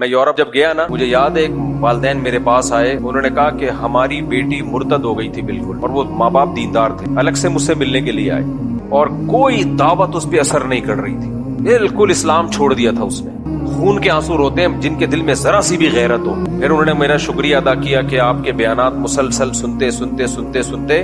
میں یورپ جب گیا نا، مجھے یاد ہے ایک والدین میرے پاس آئے، انہوں نے کہا کہ ہماری بیٹی مرتد ہو گئی تھی بالکل، اور وہ ماں باپ دیندار تھے، الگ سے مجھ سے ملنے کے لیے آئے اور کوئی دعوت اس پہ اثر نہیں کر رہی تھی، بالکل اسلام چھوڑ دیا تھا اس نے۔ خون کے آنسو روتے ہیں جن کے دل میں ذرا سی بھی غیرت ہو۔ پھر انہوں نے میرا شکریہ ادا کیا کہ آپ کے بیانات مسلسل سنتے سنتے سنتے سنتے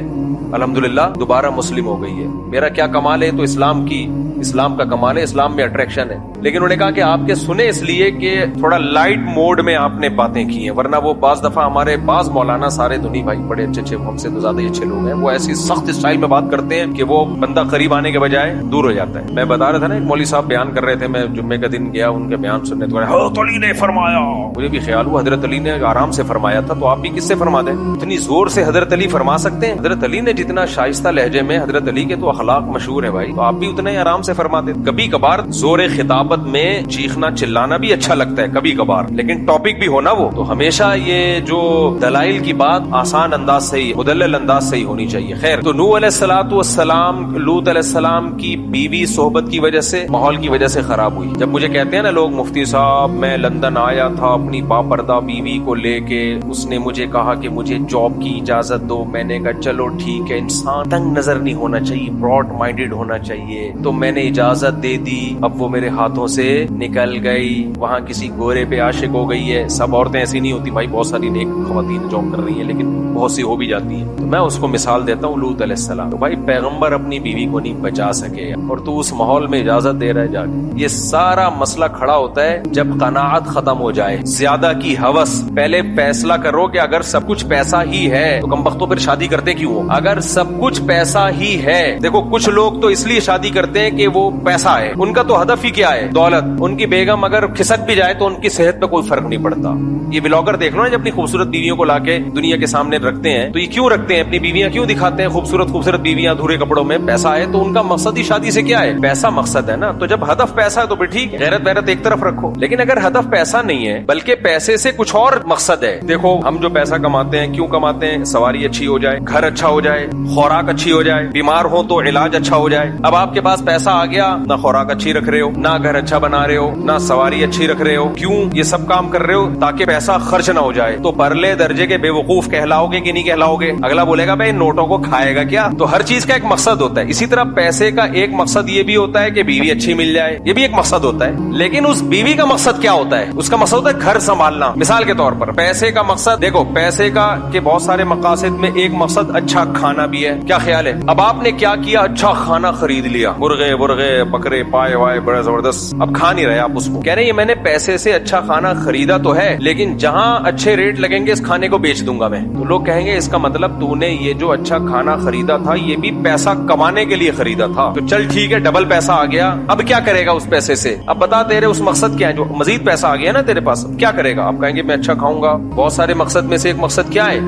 الحمدللہ دوبارہ مسلم ہو گئی ہے۔ میرا کیا کمال ہے؟ تو اسلام کا کمال ہے، اسلام میں اٹریکشن ہے۔ لیکن انہوں نے کہا کہ آپ کے سنے اس لیے کہ تھوڑا لائٹ موڈ میں آپ نے باتیں کی ہیں، ورنہ وہ بعض دفعہ ہمارے بعض مولانا سارے دنیا بھائی بڑے اچھے ہم سے تو زیادہ ہی اچھے لوگ ہیں، وہ ایسی سخت اسٹائل میں بات کرتے ہیں کہ وہ بندہ قریب آنے کے بجائے دور ہو جاتا ہے۔ میں بتا رہا تھا نا، ایک مولوی صاحب بیان کر رہے تھے، میں جمعے کا دن گیا ان کے بیان سننے، تو حضرت علی نے فرمایا، مجھے بھی خیال ہوا حضرت علی نے آرام سے فرمایا تھا، تو آپ بھی کس سے فرما دیں؟ اتنی زور سے حضرت علی فرما سکتے ہیں؟ حضرت علی نے جتنا شائستہ لہجے میں، حضرت علی کے تو اخلاق مشہور ہیں بھائی، تو آپ بھی اتنا ہی آرام سے فرما دیں۔ کبھی کبھار زور خطابت میں چیخنا چلانا بھی اچھا لگتا ہے کبھی کبھار، لیکن ٹاپک بھی ہونا وہ تو ہمیشہ یہ جو دلائل کی بات آسان انداز سے ہی، مدلل انداز سے ہی ہونی چاہیے۔ خیر، تو نوح علیہ الصلوۃ والسلام، لوط علیہ السلام کی بیوی صحبت کی وجہ سے، ماحول کی وجہ سے خراب ہوئی۔ جب مجھے کہتے ہیں نا لوگ، مفتی صاحب میں لندن آیا تھا اپنی باپردہ بیوی کو لے کے، اس نے مجھے کہا کہ مجھے جاب کی اجازت دو، میں نے کہا چلو ٹھیک ہے، انسان تنگ نظر نہیں ہونا چاہیے، براڈ مائنڈیڈ ہونا چاہیے، تو میں نے اجازت دے دی۔ اب وہ میرے ہاتھوں سے نکل گئی، وہاں کسی گورے پہ عاشق ہو گئی ہے۔ سب عورتیں ایسی نہیں ہوتی بھائی، بہت ساری نیک خواتین جاب کر رہی ہیں، لیکن بہت سی ہو بھی جاتی ہیں۔ تو میں اس کو مثال دیتا ہوں لوط علیہ السلام، تو بھائی پیغمبر اپنی بیوی کو نہیں بچا سکے اور تو اس ماحول میں اجازت دے رہا ہے جا کے۔ یہ سارا مسئلہ کھڑا ہوتا ہے جب قناعت ختم ہو جائے، زیادہ کی ہوس۔ پہلے فیصلہ کرو کہ اگر سب کچھ پیسہ ہی ہے تو کم بختوں پھر شادی کرتے کیوں ہو؟ اگر سب کچھ پیسہ ہی ہے، دیکھو کچھ لوگ تو اس لیے شادی کرتے ہیں کہ وہ پیسہ ہے، ان کا تو ہدف ہی کیا ہے؟ دولت۔ ان کی بیگم اگر کھسک بھی جائے تو ان کی صحت پہ کوئی فرق نہیں پڑتا۔ یہ بلاگر دیکھ لو نا، جب اپنی خوبصورت بیویوں کو لا کے دنیا کے سامنے رکھتے ہیں تو یہ کیوں رکھتے ہیں؟ اپنی بیویاں کیوں دکھاتے ہیں خوبصورت بیویاں دھورے کپڑوں میں؟ پیسہ ہے تو ان کا مقصد ہی شادی سے کیا ہے؟ پیسہ مقصد ہے نا۔ تو جب ہدف پیسہ ہے تو پھر ٹھیک ہے، غیرت ویرت ایک طرف رکھو۔ لیکن اگر ہدف پیسہ نہیں ہے بلکہ پیسے سے کچھ اور مقصد ہے، دیکھو ہم جو پیسہ کماتے ہیں کیوں کماتے ہیں؟ سواری اچھی ہو جائے، گھر اچھا ہو جائے، خوراک اچھی ہو جائے، بیمار ہو تو علاج اچھا ہو جائے۔ اب آپ کے پاس پیسہ آ گیا، نہ خوراک اچھی رکھ رہے ہو، نہ گھر اچھا بنا رہے ہو، نہ سواری اچھی رکھ رہے ہو، کیوں یہ سب کام کر رہے ہو؟ تاکہ پیسہ خرچ نہ ہو جائے۔ تو پرلے درجے کے بے وقوف کہلاؤ گے کہ نہیں کہلاؤ گے؟ اگلا بولے گا بھائی نوٹوں کو کھائے گا کیا؟ تو ہر چیز کا ایک مقصد ہوتا ہے۔ اسی طرح پیسے کا ایک مقصد یہ بھی ہوتا ہے کہ بیوی اچھی مل جائے، یہ بھی ایک مقصد ہوتا ہے، لیکن اس بیوی کا مقصد کیا ہوتا ہے؟ اس کا مقصد ہوتا ہے گھر سنبھالنا۔ مثال کے طور پر پیسے کا مقصد، دیکھو پیسے کا کے بہت سارے مقاصد میں ایک مقصد اچھا کھانا بھی ہے۔ کیا خیال ہے؟ اب آپ نے کیا کیا؟ اچھا کھانا خرید لیا، مرغے بکرے پائے وائے بڑا زبردست، اب کھا نہیں رہے آپ اس کو، کہہ رہے ہیں میں نے پیسے سے اچھا کھانا خریدا تو ہے، لیکن جہاں اچھے ریٹ لگیں گے اس کھانے کو بیچ دوں گا میں۔ تو لوگ کہیں گے اس کا مطلب تو نے یہ جو اچھا کھانا خریدا تھا یہ بھی پیسہ کمانے کے لیے خریدا تھا، تو چل ٹھیک ہے ڈبل پیسہ آ گیا، اب کیا کرے گا اس پیسے سے؟ اب بتا تیرے اس مقصد کیا ہے؟ جو مزید پیسہ آ گیا نا تیرے پاس، کیا کرے گا؟ آپ کہیں گے میں اچھا کھاؤں گا۔ بہت سارے مقصد میں سے ایک مقصد کیا ہے؟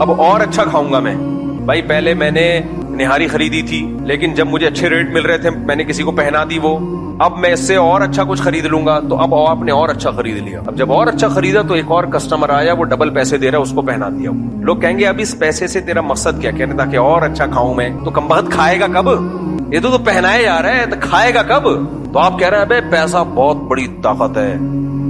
اب اور اچھا کھاؤں گا میں۔ بھائی پہلے میں نے نہاری خریدی تھی، لیکن جب مجھے اچھے ریٹ مل رہے تھے میں نے کسی کو پہنا دی وہ، اب میں اس سے اور اچھا کچھ خرید لوں گا، تو اب آپ نے اور اچھا خرید لیا۔ اب جب اور اچھا خریدا تو ایک اور کسٹمر آیا، وہ ڈبل پیسے دے رہا ہے، اس کو پہنا دیا۔ لوگ کہیں گے اب اس پیسے سے تیرا مقصد کیا؟ کہنے تھا کہ اور اچھا کھاؤں میں، تو کم بخت کھائے گا کب؟ یہ تو پہنائے جا رہا ہے، تو کھائے گا کب؟ تو آپ کہہ رہے ہیں بھائی پیسہ بہت بڑی طاقت ہے،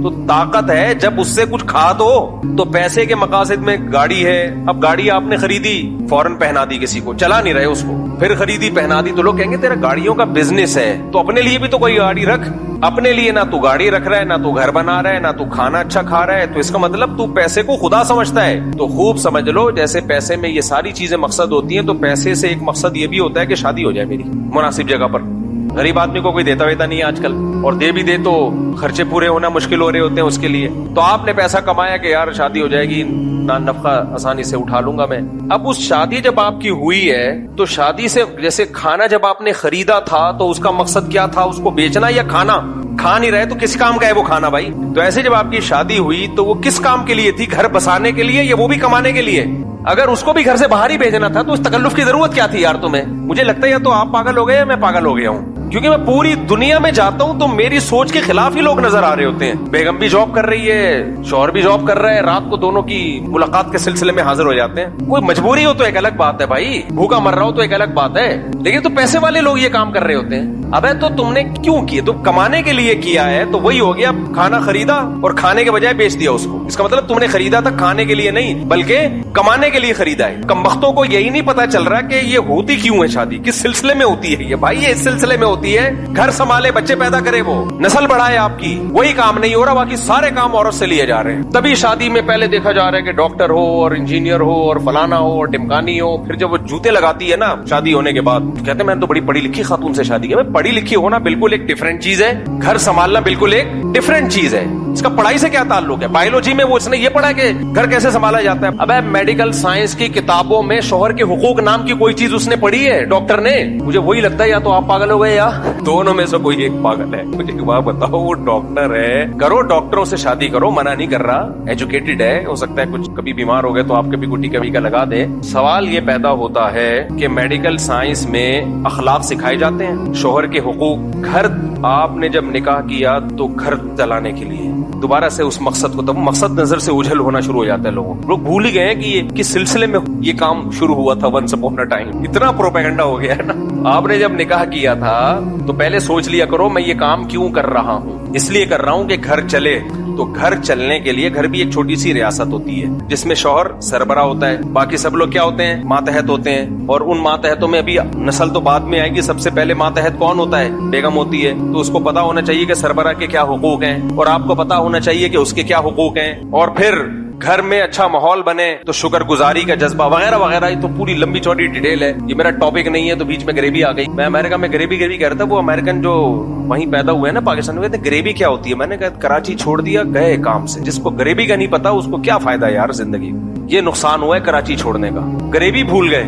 تو طاقت ہے جب اس سے کچھ کھا تو پیسے کے مقاصد میں گاڑی ہے، اب گاڑی آپ نے خریدی، فوراً پہنا دی کسی کو، چلا نہیں رہے اس کو، پھر خریدی پہنا دی، تو لوگ کہیں گے تیرا گاڑیوں کا بزنس ہے، تو اپنے لیے بھی تو کوئی گاڑی رکھ۔ اپنے لیے نہ تو گاڑی رکھ رہا ہے، نہ تو گھر بنا رہا ہے، نہ تو کھانا اچھا کھا رہا ہے، تو اس کا مطلب تو پیسے کو خدا سمجھتا ہے۔ تو خوب سمجھ لو، جیسے پیسے میں یہ ساری چیزیں مقصد ہوتی ہیں، تو پیسے سے ایک مقصد یہ بھی ہوتا ہے کہ شادی ہو جائے میری مناسب جگہ پر۔ غریب آدمی کو کوئی دیتا ویتا نہیں ہے آج کل، اور دے بھی دے تو خرچے پورے ہونا مشکل ہو رہے ہوتے ہیں اس کے لیے۔ تو آپ نے پیسہ کمایا کہ یار شادی ہو جائے گی، نفقہ آسانی سے اٹھا لوں گا میں۔ اب اس شادی جب آپ کی ہوئی ہے تو شادی سے جیسے کھانا جب آپ نے خریدا تھا تو اس کا مقصد کیا تھا؟ اس کو بیچنا یا کھانا؟ کھا نہیں رہے تو کس کام کا ہے وہ کھانا بھائی؟ تو ایسے جب آپ کی شادی ہوئی تو وہ کس کام کے لیے تھی؟ گھر بسانے کے لیے یا وہ بھی کمانے کے لیے؟ اگر اس کو بھی گھر سے باہر ہی بھیجنا تھا تو اس تکلف کی ضرورت کیا تھی یار تمہیں؟ مجھے لگتا ہے یا تو آپ پاگل ہو گئے یا میں پاگل ہو گیا ہوں، کیونکہ میں پوری دنیا میں جاتا ہوں تو میری سوچ کے خلاف ہی لوگ نظر آ رہے ہوتے ہیں۔ بیگم بھی جاب کر رہی ہے، شوہر بھی جاب کر رہا ہے، رات کو دونوں کی ملاقات کے سلسلے میں حاضر ہو جاتے ہیں۔ کوئی مجبوری ہو تو ایک الگ بات ہے بھائی، بھوکا مر رہا ہو تو ایک الگ بات ہے، لیکن تو پیسے والے لوگ یہ کام کر رہے ہوتے ہیں۔ ابے تو تم نے کیوں کیے؟ تو کمانے کے لیے لیے کیا ہے تو وہی ہو گیا کھانا خریدا اور کھانے کے بجائے بیچ دیا اس کو. اس کا مطلب تم نے خریدا تھا کھانے کے لیے نہیں بلکہ کمانے کے لیے خریدا ہے. کمبختوں کو یہی نہیں پتا چل رہا کہ یہ ہوتی کیوں ہے شادی, کس سلسلے میں ہوتی ہے یہ. بھائی یہ اس سلسلے میں ہوتی ہے گھر سنبھالے, بچے پیدا کرے, وہ نسل بڑھائے آپ کی, وہی کام نہیں ہو رہا, باقی سارے کام عورت سے لیے جا رہے ہیں. تبھی شادی میں پہلے دیکھا جا رہا ہے کہ ڈاکٹر ہو اور انجینئر ہو اور فلانا ہو اور ڈمکانی ہو, پھر جب وہ جوتے لگاتی ہے نا شادی ہونے کے بعد کہتے ہیں میں تو بڑی پڑھی لکھی خاتون سے شادی کی. پڑھی لکھی ہونا بالکل ایک ڈفرینٹ چیز ہے, گھر سنبھالنا بالکل ایک ڈفرینٹ چیز ہے. اس کا پڑھائی سے کیا تعلق ہے؟ بایولوجی میں وہ اس نے یہ پڑھا کہ گھر کیسے سنبھالا جاتا ہے. اب میڈیکل سائنس کی کتابوں میں شوہر کے حقوق نام کی کوئی چیز اس نے پڑھی ہے ڈاکٹر نے؟ مجھے وہی لگتا ہے یا تو آپ پاگل ہو گئے یا دونوں میں سے کوئی ایک پاگل ہے. مجھے ایک بات بتاؤ, وہ ڈاکٹر ہے, کرو ڈاکٹروں سے شادی کرو, منع نہیں کر رہا, ایجوکیٹڈ ہے, ہو سکتا ہے کچھ کبھی بیمار ہو گئے تو آپ کبھی گٹی کبھی کا لگا دے. سوال یہ پیدا ہوتا ہے کہ میڈیکل سائنس میں اخلاق سکھائے جاتے ہیں, شوہر کے حقوق. گھر آپ نے جب نکاح کیا تو گھر چلانے کے لیے, دوبارہ سے اس مقصد کو, تب مقصد نظر سے اوجھل ہونا شروع ہو جاتا ہے. لوگ بھول ہی گئے ہیں کہ یہ کس سلسلے میں یہ کام شروع ہوا تھا. ونس اپون اے ٹائم اتنا پروپیگنڈا ہو گیا ہے نا. آپ نے جب نکاح کیا تھا تو پہلے سوچ لیا کرو میں یہ کام کیوں کر رہا ہوں. اس لیے کر رہا ہوں کہ گھر چلے. تو گھر چلنے کے لیے, گھر بھی ایک چھوٹی سی ریاست ہوتی ہے جس میں شوہر سربراہ ہوتا ہے, باقی سب لوگ کیا ہوتے ہیں, ماتحت ہوتے ہیں. اور ان ماتحتوں میں ابھی نسل تو بعد میں آئے گی, سب سے پہلے ماتحت کون ہوتا ہے؟ بیگم ہوتی ہے. تو اس کو پتا ہونا چاہیے کہ سربراہ کے کیا حقوق ہیں, اور آپ کو پتا ہونا چاہیے کہ اس کے کیا حقوق ہیں. اور پھر گھر میں اچھا ماحول بنے تو شکر گزاری کا جذبہ وغیرہ وغیرہ. یہ تو پوری لمبی چوڑی ڈیٹیل ہے, یہ میرا ٹاپک نہیں ہے. تو بیچ میں گریوی آ گئی. میں امریکہ میں گریوی کہہ رہا تھا, وہ امریکن جو وہیں پیدا ہوئے ہیں نا پاکستان میں, کہتے ہیں گریوی کیا ہوتی ہے. میں نے کہا کراچی چھوڑ دیا, گئے کام سے. جس کو گریوی کا نہیں پتا اس کو کیا فائدہ یار زندگی. یہ نقصان ہوا ہے کراچی چھوڑنے کا. گریوی بھول گئے,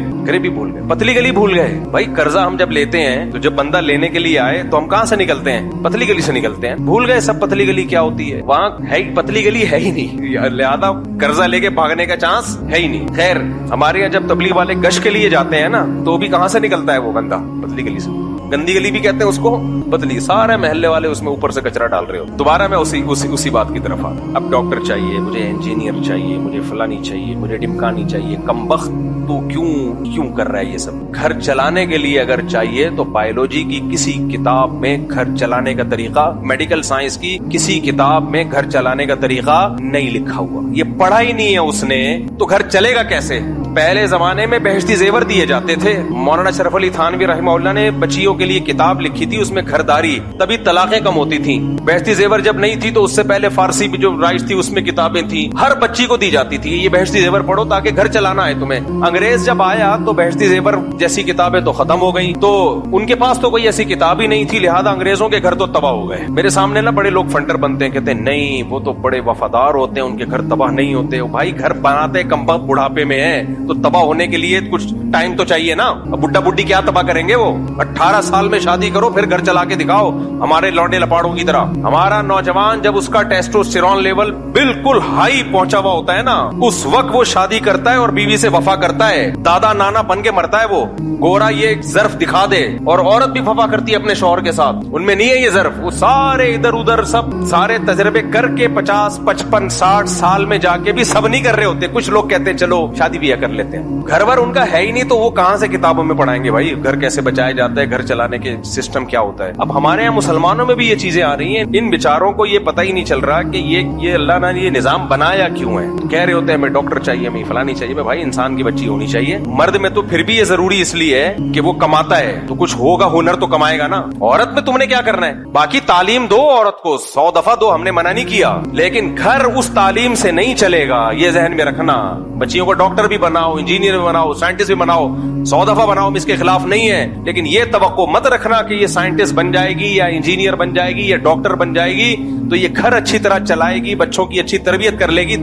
پتلی گلی بھول گئے. بھائی قرضہ ہم جب لیتے ہیں تو جب بندہ لینے کے لیے آئے تو ہم کہاں سے نکلتے ہیں؟ پتلی گلی سے نکلتے ہیں. بھول گئے سب پتلی گلی کیا ہوتی ہے. وہاں ہے پتلی گلی ہے ہی نہیں, لہذا قرضہ لے کے بھاگنے کا چانس ہے ہی نہیں. خیر ہمارے یہاں جب تبلیغ والے گشت کے لیے جاتے ہیں نا تو بھی کہاں سے نکلتا ہے وہ بندہ؟ پتلی گلی سے. گندی گلی بھی کہتے ہیں اس کو, پتلی. سارے محلے والے اس میں اوپر سے کچرا ڈال رہے ہو. دوبارہ میں اسی بات کی طرف آ. اب ڈاکٹر چاہیے, مجھے انجینئر چاہیے, مجھے فلانی چاہیے, مجھے ڈمکانی چاہیے. کمبخت تو کیوں کر رہا ہے یہ سب؟ گھر چلانے کے لیے اگر چاہیے تو بایولوجی کی کسی کتاب میں گھر چلانے کا طریقہ, میڈیکل سائنس کی کسی کتاب میں گھر چلانے کا طریقہ نہیں لکھا ہوا. یہ پڑھا ہی نہیں ہے اس نے, تو گھر چلے گا کیسے؟ پہلے زمانے میں بہشتی زیور دیے جاتے تھے. مولانا شرف علی تھانوی رحمہ اللہ نے بچیوں کے لیے کتاب لکھی تھی, اس میں گھرداری, تبھی طلاقیں کم ہوتی تھیں. بہشتی زیور جب نہیں تھی تو اس سے پہلے فارسی بھی جو رائج تھی اس میں کتابیں تھیں, ہر بچی کو دی جاتی تھی یہ بہشتی زیور پڑھو تاکہ گھر چلانا ہے تمہیں. انگریز جب آیا تو بہشتی زیور جیسی کتابیں تو ختم ہو گئیں, تو ان کے پاس تو کوئی ایسی کتاب ہی نہیں تھی, لہذا انگریزوں کے گھر تو تباہ ہو گئے. میرے سامنے نا بڑے لوگ فنٹر بنتے ہیں, کہتے ہیں نہیں وہ تو بڑے وفادار ہوتے ہیں, ان کے گھر تباہ نہیں ہوتے. بھائی گھر بناتے کمبخت بڑھاپے میں ہیں تو تباہ ہونے کے لیے کچھ ٹائم تو چاہیے نا. بڈھا بڈھی کیا تباہ کریں گے؟ وہ 18 سال میں شادی کرو پھر گھر چلا کے دکھاؤ ہمارے لونڈے لپاڑوں کی طرح. ہمارا نوجوان جب اس کا ٹیسٹوسٹیرون لیول بالکل ہائی پہنچا ہوا ہوتا ہے نا, اس وقت وہ شادی کرتا ہے اور بیوی سے وفا کرتا ہے. دادا نانا بن کے مرتا ہے وہ. گورا یہ ظرف دکھا دے, اور عورت بھی وفا کرتی ہے اپنے شوہر کے ساتھ, ان میں نہیں ہے یہ ظرف. وہ سارے ادھر ادھر سب سارے تجربے کر کے 50 55 60 سال میں جا کے بھی سب نہیں کر رہے ہوتے. کچھ لوگ کہتے ہیں چلو شادی بھی کر لیتے ہیں. گھر بار ان کا ہے ہی نہیں تو وہ کہاں سے کتابوں میں پڑھائیں گے بھائی گھر کیسے بچایا جاتا ہے, گھر چلانے کے سسٹم کیا ہوتا ہے. اب ہمارے یہاں مسلمانوں میں بھی یہ چیزیں آ رہی ہیں, ان بیچاروں کو یہ پتہ ہی نہیں چل رہا کہ یہ اللہ نے یہ نظام بنایا کیوں ہے. کہہ رہے ہوتے ہیں ہمیں ڈاکٹر چاہیے, ہمیں فلانی چاہیے. بھائی انسان کی بچی ہونی چاہیے. مرد میں تو پھر بھی یہ ضروری اس لیے ہے کہ وہ کماتا ہے تو کچھ ہوگا, ہنر تو کمائے گا نا. عورت میں تم نے کیا کرنا ہے؟ باقی تعلیم دو عورت کو, 100 دفعہ دو, ہم نے منع نہیں کیا, لیکن گھر اس تعلیم سے نہیں چلے گا. یہ ذہن میں رکھنا. بچیوں کو ڈاکٹر بھی بناؤ, انجینئر بھی بناؤ, سائنٹسٹ بھی بناؤ, 100 دفعہ بناؤ, ہم اس کے خلاف نہیں ہے, لیکن یہ توقع مت رکھنا کہ یہ سائنٹسٹ بن جائے گی یا انجینئر بن جائے گی یا ڈاکٹر بن جائے گی تو یہ گھر اچھی طرح چلائے گی, بچوں کی اچھی تربیت کر لے گی.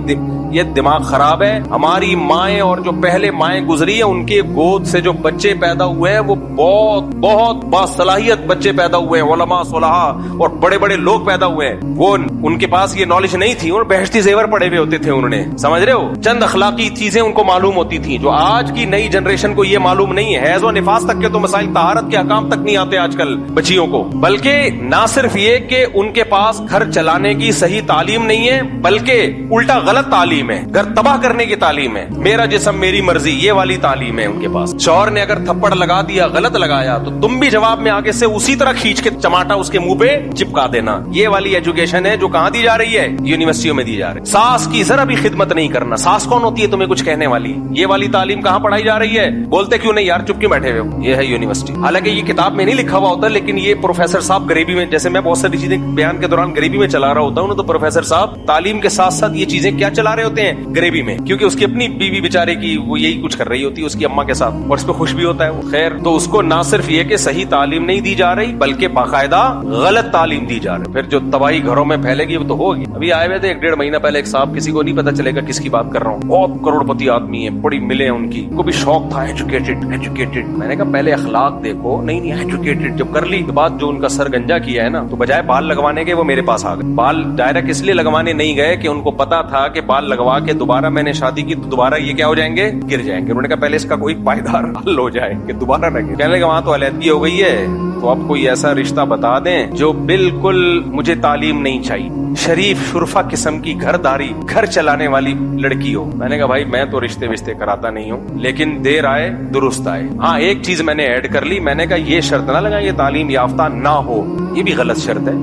یہ دماغ خراب ہے. ہماری مائیں اور جو پہلے مائیں گزری ہیں ان کے گود سے جو بچے پیدا ہوئے ہیں وہ بہت بہت باصلاحیت بچے پیدا ہوئے ہیں, علماء صلحاء اور بڑے بڑے لوگ پیدا ہوئے ہیں. وہ ان کے پاس یہ نالج نہیں تھی, اور بہشتی زیور پڑے ہوئے ہوتے تھے. انہوں نے, سمجھ رہے ہو, چند اخلاقی چیزیں ان کو معلوم ہوتی تھیں جو آج کی نئی جنریشن کو یہ معلوم نہیں ہے. حیض و نفاس تک کے تو مسائل, طہارت کے احکام تک نہیں آتے آج کل بچیوں کو. بلکہ نہ صرف یہ کہ ان کے پاس گھر چلانے کی صحیح تعلیم نہیں ہے, بلکہ الٹا غلط تعلیم تعلیم ہے, گھر تباہ کرنے کی تعلیم ہے, میرا جسم میری مرضی, یہ والی تعلیم ہے ان کے پاس. شوہر نے اگر تھپڑ لگا دیا, غلط لگایا, تو تم بھی جواب میں آگے سے اسی طرح کھینچ کے چماٹا اس کے منہ پہ چپکا دینا. یہ والی ایجوکیشن ہے جو کہاں دی جا رہی ہے, یونیورسٹیوں میں دی جا رہی ہے. ساس کی ذرا بھی خدمت نہیں کرنا. ساس کون ہوتی ہے تمہیں کچھ کہنے والی؟ یہ والی تعلیم کہاں پڑھائی جا رہی ہے؟ بولتے کیوں نہیں یار, چپ کیوں بیٹھے ہوئے ہو؟ یہ ہے یونیورسٹی. حالانکہ یہ کتاب میں نہیں لکھا ہوا ہوتا, لیکن یہ پروفیسر صاحب غریبی میں, جیسے میں بہت ساری چیزیں بیان کے دوران غریبی میں چلا رہا ہوتا ہوں, تو پروفیسر صاحب تعلیم کے ساتھ ساتھ یہ چیزیں کیا چلا رہے ہوتے ہیں غریبی میں, کیونکہ اس کی اپنی بیوی بیچارے کی وہ یہی کچھ کر رہی ہوتی ہے اس کی اماں کے ساتھ, اور اس پہ خوش بھی ہوتا ہے وہ. خیر, تو اس کو نہ صرف یہ کہ صحیح تعلیم نہیں دی جا رہی, بلکہ باقاعدہ غلط تعلیم دی جا رہی. پھر جو تباہی گھروں میں پھیلے گی وہ تو ہوگی. ابھی آئے ہوئے تھے 1.5 مہینہ پہلے ایک صاحب, کسی کو نہیں پتا چلے گا کس کی بات کر رہا ہوں, بہت کروڑ پتی آدمی ہے, بڑی ملے ان کی, کو بھی شوق تھا ایجوکیٹڈ. میں نے کہا پہلے اخلاق دیکھو. نہیں ایجوکیٹڈ جب کر لی تو بعد جو ان کا سر گنجا کیا ہے نا, تو بجائے بال لگوانے کے وہ میرے پاس آ گئے. بال ڈائریکٹ اس لیے لگوانے نہیں گئے کہ ان کو پتا تھا کہ بال لگوا کے دوبارہ میں نے شادی کی تو دوبارہ یہ کیا ہو جائیں گے, گر جائیں گے. انہوں نے کہا پہلے اس کا کوئی پائیدار حل ہو جائے کہ دوبارہ نہ گر. کہنے لگا وہاں تو علیحدگی ہو گئی ہے, تو اب کوئی ایسا رشتہ بتا دیں جو بالکل, مجھے تعلیم نہیں چاہیے, شریف شرفا قسم کی گھرداری, گھر چلانے والی لڑکی ہو. میں نے کہا بھائی میں تو رشتے کراتا نہیں ہوں, لیکن دیر آئے درست آئے. ہاں ایک چیز میں نے ایڈ کر لی, میں نے کہا یہ شرط نہ لگا یہ تعلیم یافتہ نہ ہو, یہ بھی غلط شرط ہے.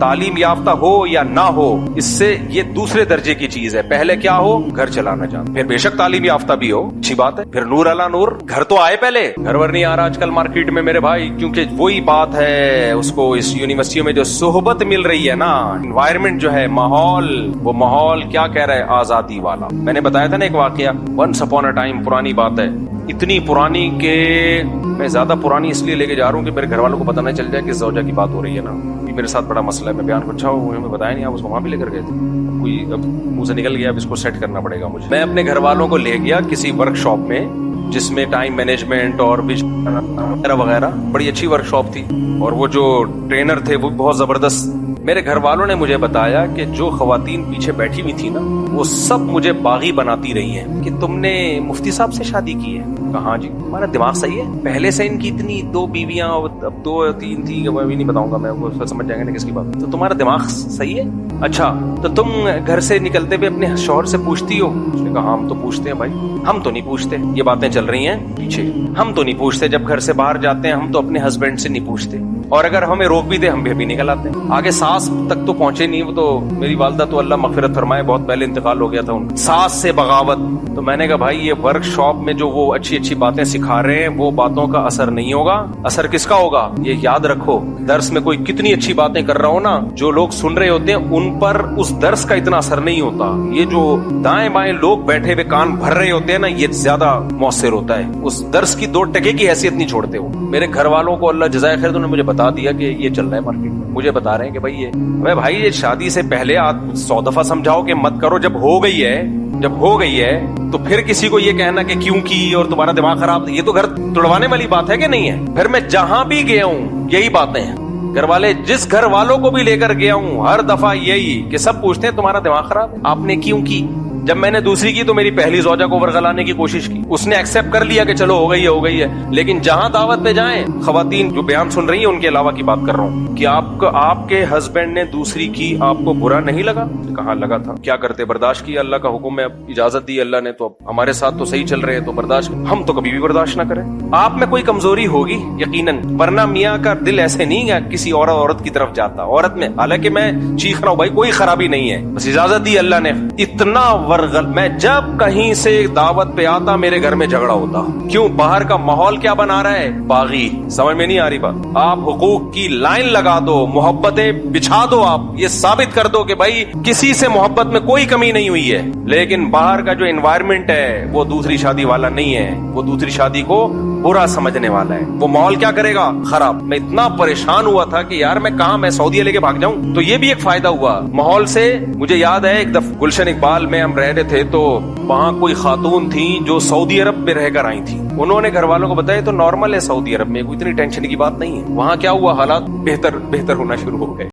تعلیم یافتہ ہو یا نہ ہو, اس سے یہ دوسرے درجے کی چیز ہے. پہلے کیا ہو, گھر چلانا جانا. پھر بے شک تعلیم یافتہ بھی ہو, اچھی بات ہے, پھر نور علا نور. گھر تو آئے پہلے, گھر ور نہیں آ رہا آج کل مارکیٹ میں میرے بھائی, کیونکہ وہی بات ہے, اس کو اس یونیورسٹیوں میں جو صحبت مل رہی ہے نا, انوائرمنٹ جو ہے, ماحول, وہ ماحول کیا کہہ رہا ہے, آزادی والا. میں نے بتایا تھا نا ایک واقعہ, ونس اپون اے ٹائم, پرانی بات ہے, اتنی پرانی کہ میں زیادہ پرانی اس لیے لے کے جا رہا ہوں کہ میرے گھر والوں کو پتہ نہ چل جائے کہ زوجہ کی بات ہو رہی ہے نا. یہ میرے ساتھ بڑا مسئلہ ہے, میں بیان کو اچھا ہوں, ہمیں بتایا نہیں, آپ اس کو وہاں بھی لے کر گئے تھے, کوئی اب منہ سے نکل گیا, اب اس کو سیٹ کرنا پڑے گا مجھے. میں اپنے گھر والوں کو لے گیا کسی ورک شاپ میں, جس میں ٹائم مینجمنٹ اور وغیرہ وغیرہ, بڑی اچھی ورک شاپ تھی, اور وہ جو ٹرینر تھے وہ بہت زبردست. میرے گھر والوں نے مجھے بتایا کہ جو خواتین پیچھے بیٹھی ہوئی تھی نا, وہ سب مجھے باغی بناتی رہی ہیں کہ تم نے مفتی صاحب سے شادی کی ہے. کہاں جی, تمہارا دماغ صحیح ہے, پہلے سے ان کی اتنی 2 بیویاں, اب 2-3 تھی, وہ بھی نہیں بتاؤں گا میں, وہ سمجھ جائیں گے نا کس کی بات. تو تمہارا دماغ صحیح ہے, اچھا تو تم گھر سے نکلتے ہوئے اپنے شوہر سے پوچھتی ہو؟ اس نے کہا ہم تو پوچھتے ہیں بھائی. ہم تو نہیں پوچھتے, یہ باتیں چل رہی ہیں پیچھے, ہم تو نہیں پوچھتے, جب گھر سے باہر جاتے ہیں ہم تو اپنے ہسبینڈ سے نہیں پوچھتے, اور اگر ہمیں روک بھی دے ہم بھی نکل آتے ہیں. آگے ساس تک تو پہنچے نہیں, وہ تو میری والدہ تو اللہ مغفرت فرمائے بہت پہلے انتقال ہو گیا تھا ان. ساس سے بغاوت. تو میں نے کہا بھائی یہ ورک شاپ میں جو وہ اچھی باتیں سکھا رہے ہیں, وہ باتوں کا اثر نہیں ہوگا. اثر کس کا ہوگا, یہ یاد رکھو. درس میں کوئی کتنی اچھی باتیں کر رہا ہو نا, جو لوگ سن رہے ہوتے ہیں ان پر اس درس کا اتنا اثر نہیں ہوتا. یہ جو دائیں بائیں لوگ بیٹھے ہوئے کان بھر رہے ہوتے ہیں نا, یہ زیادہ مؤثر ہوتا ہے. اس درس کی 2 ٹکے کی حیثیت نہیں چھوڑتے ہو. میرے گھر والوں کو اللہ جزائے خیر, انہوں نے مجھے بتا دیا کہ یہ چل رہا ہے مارکیٹ میں. مجھے بتا رہے ہیں کہ بھائی یہ شادی سے پہلے آپ 100 دفعہ سمجھاؤ کہ مت کرو, جب ہو گئی ہے تو پھر کسی کو یہ کہنا کہ کیوں کی اور تمہارا دماغ خراب, یہ تو گھر توڑوانے والی بات ہے کہ نہیں ہے. پھر میں جہاں بھی گیا ہوں یہی باتیں ہیں. گھر والے, جس گھر والوں کو بھی لے کر گیا ہوں, ہر دفعہ یہی کہ سب پوچھتے ہیں تمہارا دماغ خراب ہے, آپ نے کیوں کی. جب میں نے دوسری کی تو میری پہلی زوجہ کو ورغلانے کی کوشش کی, اس نے ایکسپٹ کر لیا کہ چلو ہو گئی ہے. لیکن جہاں دعوت پہ جائیں, خواتین جو بیان سن رہی ہیں ان کے علاوہ کی بات کر رہا ہوں, کہ آپ کے ہسبینڈ نے دوسری کی, آپ کو برا نہیں لگا؟ کہاں لگا تھا, کیا کرتے, برداشت کیا, اللہ کا حکم ہے, اجازت دی اللہ نے, تو اب ہمارے ساتھ تو صحیح چل رہے ہیں تو برداشت. ہم تو کبھی بھی برداشت نہ کریں. آپ میں کوئی کمزوری ہوگی یقیناً, ورنہ میاں کا دل ایسے نہیں ہے کسی عورت کی طرف جاتا. عورت میں, حالانکہ میں چیخ رہا ہوں بھائی کوئی خرابی نہیں ہے, بس اجازت دی اللہ نے. اتنا میں جب کہیں سے دعوت پہ آتا میرے گھر میں جھگڑا ہوتا. کیوں, باہر کا ماحول کیا بنا رہا ہے, باغی. سمجھ میں نہیں آ رہی بات. آپ حقوق کی لائن لگا دو, محبتیں بچھا دو, آپ یہ ثابت کر دو کہ بھائی کسی سے محبت میں کوئی کمی نہیں ہوئی ہے. لیکن باہر کا جو انوائرمنٹ ہے وہ دوسری شادی والا نہیں ہے, وہ دوسری شادی کو برا سمجھنے والا ہے. وہ ماحول کیا کرے گا, خراب. میں اتنا پریشان ہوا تھا کہ یار میں کہاں, میں سعودیہ لے کے بھاگ جاؤں. تو یہ بھی ایک فائدہ ہوا ماحول سے. مجھے یاد ہے ایک دفعہ گلشن اقبال میں ہم رہ رہے تھے, تو وہاں کوئی خاتون تھی جو سعودی عرب میں رہ کر آئی تھی. انہوں نے گھر والوں کو بتایا تو نارمل ہے سعودی عرب میں, کوئی اتنی ٹینشن کی بات نہیں ہے. وہاں کیا ہوا, حالات بہتر ہونا شروع ہو گئے.